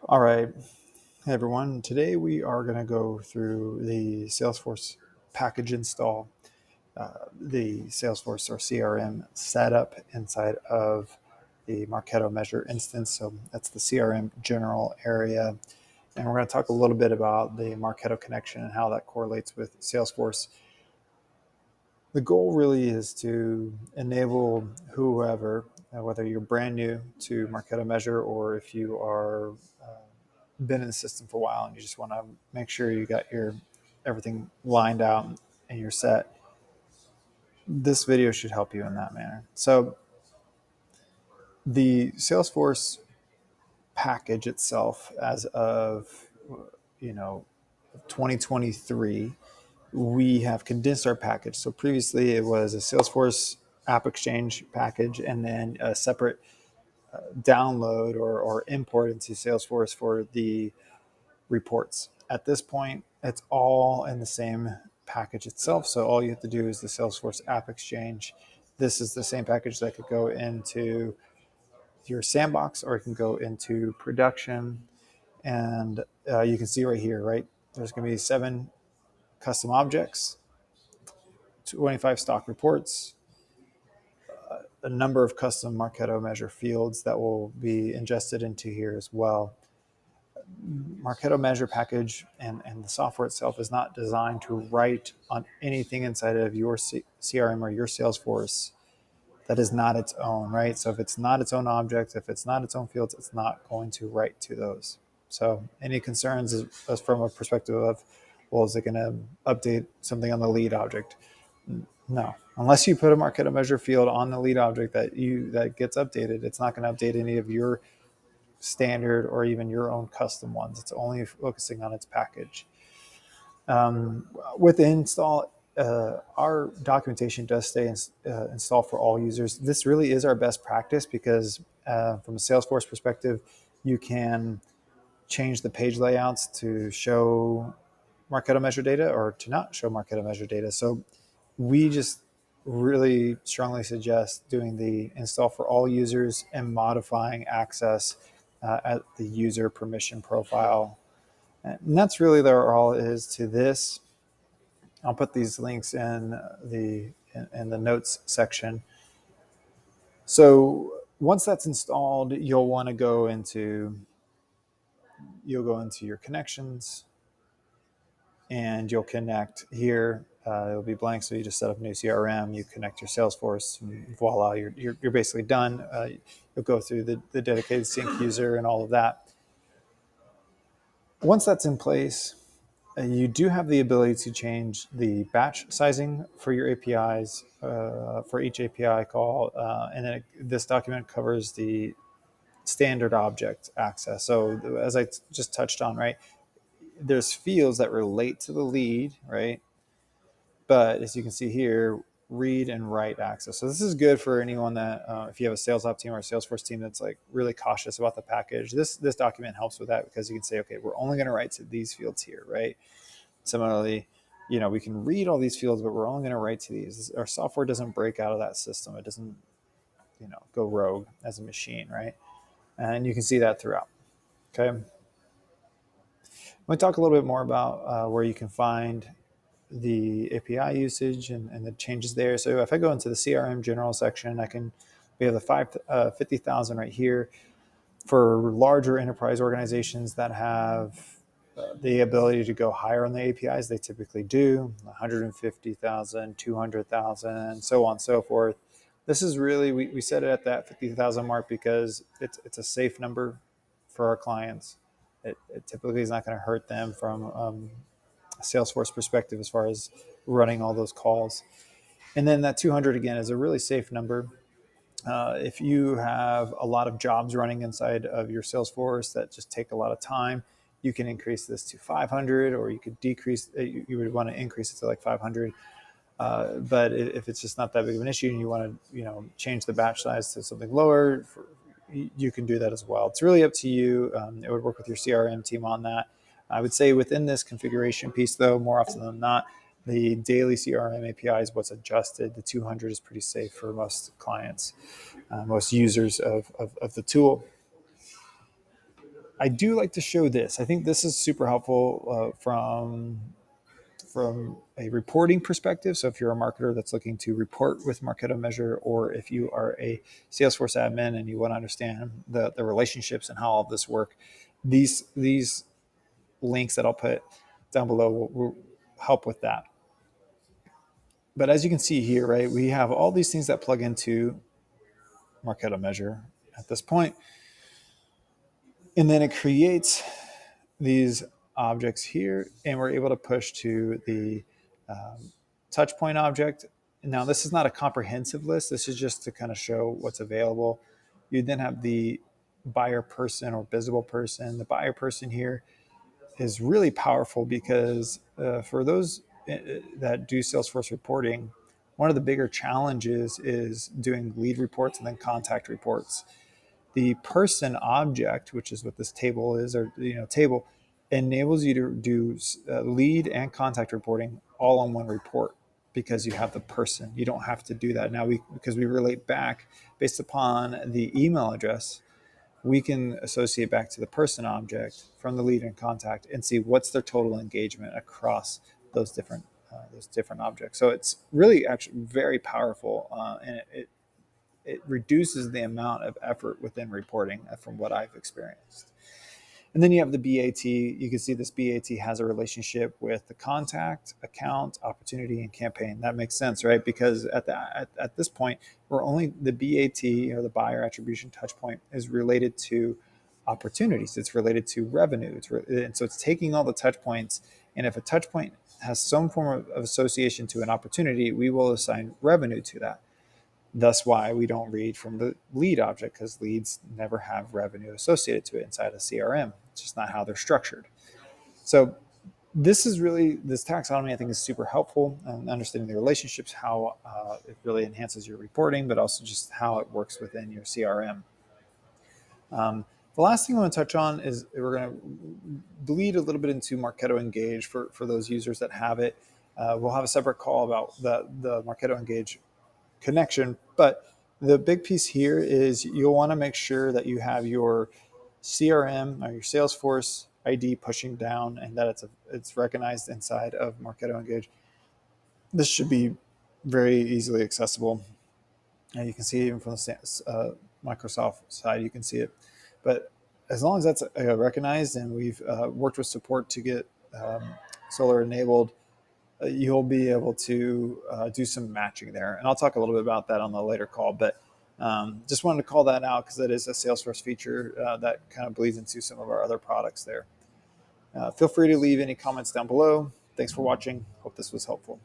All right, hey everyone. Today we are going to go through the Salesforce package install, the Salesforce or CRM setup inside of the Marketo Measure instance. So that's the CRM general area. And we're going to talk a little bit about the Marketo connection and how that correlates with Salesforce. The goal really is to enable whoever, whether you're brand new to Marketo Measure or if you are been in the system for a while and you just want to make sure you got your everything lined out and you're set, this video should help you in that manner. So the Salesforce package itself, as of 2023, we have condensed our package. So previously it was a Salesforce App Exchange package and then a separate download or import into Salesforce for the reports. At this point, it's all in the same package itself. So all you have to do is the Salesforce App Exchange. This is the same package that could go into your sandbox or it can go into production. And you can see right here, right? There's going to be 7 custom objects, 25 stock reports, a number of custom Marketo Measure fields that will be ingested into here as well. Marketo Measure package and the software itself is not designed to write on anything inside of your CRM or your Salesforce that is not its own, right? So if it's not its own object, if it's not its own fields, it's not going to write to those. So any concerns is from a perspective of, well, is it going to update something on the lead object? No, unless you put a Marketo Measure field on the lead object that gets updated, it's not going to update any of your standard or even your own custom ones. It's only focusing on its package. With the install, our documentation does stay installed for all users. This really is our best practice because from a Salesforce perspective, you can change the page layouts to show Marketo Measure data or to not show Marketo Measure data. So we just really strongly suggest doing the install for all users and modifying access at the user permission profile. And that's really all it is to this. I'll put these links in the notes section. So once that's installed, you'll want to go into your connections and you'll connect here. It'll be blank, so you just set up a new CRM, you connect your Salesforce, and voila, you're basically done. You'll go through the dedicated sync user and all of that. Once that's in place, you do have the ability to change the batch sizing for your APIs for each API call, and then this document covers the standard object access. So as I just touched on, right, there's fields that relate to the lead, right? But as you can see here, read and write access. So this is good for anyone that, if you have a sales op team or a Salesforce team that's like really cautious about the package, this document helps with that because you can say, okay, we're only going to write to these fields here, right? Similarly, we can read all these fields, but we're only going to write to these. Our software doesn't break out of that system. It doesn't, go rogue as a machine, right? And you can see that throughout. Okay. I'm going to talk a little bit more about where you can find the API usage and the changes there. So if I go into the CRM general section, we have the 50,000 right here for larger enterprise organizations that have the ability to go higher on the APIs. They typically do 150,000, 200,000, and so on and so forth. This is really, we set it at that 50,000 mark because it's a safe number for our clients. It typically is not going to hurt them from a Salesforce perspective as far as running all those calls. And then that 200 again is a really safe number. If you have a lot of jobs running inside of your Salesforce that just take a lot of time, you can increase this to 500, or you could decrease. You would want to increase it to like 500. But if it's just not that big of an issue and you want to, change the batch size to something lower, you can do that as well. It's really up to you. It would work with your CRM team on that. I would say within this configuration piece, though, more often than not, the daily CRM API is what's adjusted. The 200 is pretty safe for most clients, most users of the tool. I do like to show this. I think this is super helpful from a reporting perspective. So if you're a marketer that's looking to report with Marketo Measure, or if you are a Salesforce admin and you want to understand the relationships and how all of this work, these links that I'll put down below will help with that. But as you can see here, right, we have all these things that plug into Marketo Measure at this point, and then it creates these objects here, and we're able to push to the touch point object. Now, this is not a comprehensive list. This is just to kind of show what's available. You then have the buyer person or visible person. The buyer person here is really powerful because for those that do Salesforce reporting, one of the bigger challenges is doing lead reports and then contact reports. The person object, which is what this table is, or table, enables you to do lead and contact reporting all on one report because you have the person. You don't have to do that now. Because we relate back based upon the email address, we can associate back to the person object from the lead and contact and see what's their total engagement across those different objects. So it's really actually very powerful, and it reduces the amount of effort within reporting from what I've experienced. And then you have the BAT. You can see this BAT has a relationship with the contact, account, opportunity, and campaign. That makes sense, right? Because at this point, we're only the BAT, or the buyer attribution touch point, is related to opportunities. It's related to revenue. And so it's taking all the touch points. And if a touch point has some form of association to an opportunity, we will assign revenue to that. Thus why we don't read from the lead object, because leads never have revenue associated to it inside a CRM. It's just not how they're structured. So this taxonomy, I think, is super helpful in understanding the relationships, how it really enhances your reporting, but also just how it works within your CRM. The last thing I want to touch on is we're going to bleed a little bit into Marketo Engage for those users that have it. We'll have a separate call about the Marketo Engage connection, but the big piece here is you'll want to make sure that you have your CRM or your Salesforce ID pushing down, and that it's recognized inside of Marketo Engage. This should be very easily accessible, and you can see it even from the Microsoft side. You can see it, but as long as that's recognized, and we've worked with support to get Solar enabled, you'll be able to do some matching there. And I'll talk a little bit about that on the later call, but just wanted to call that out because that is a Salesforce feature that kind of bleeds into some of our other products there. Feel free to leave any comments down below. Thanks for watching. Hope this was helpful.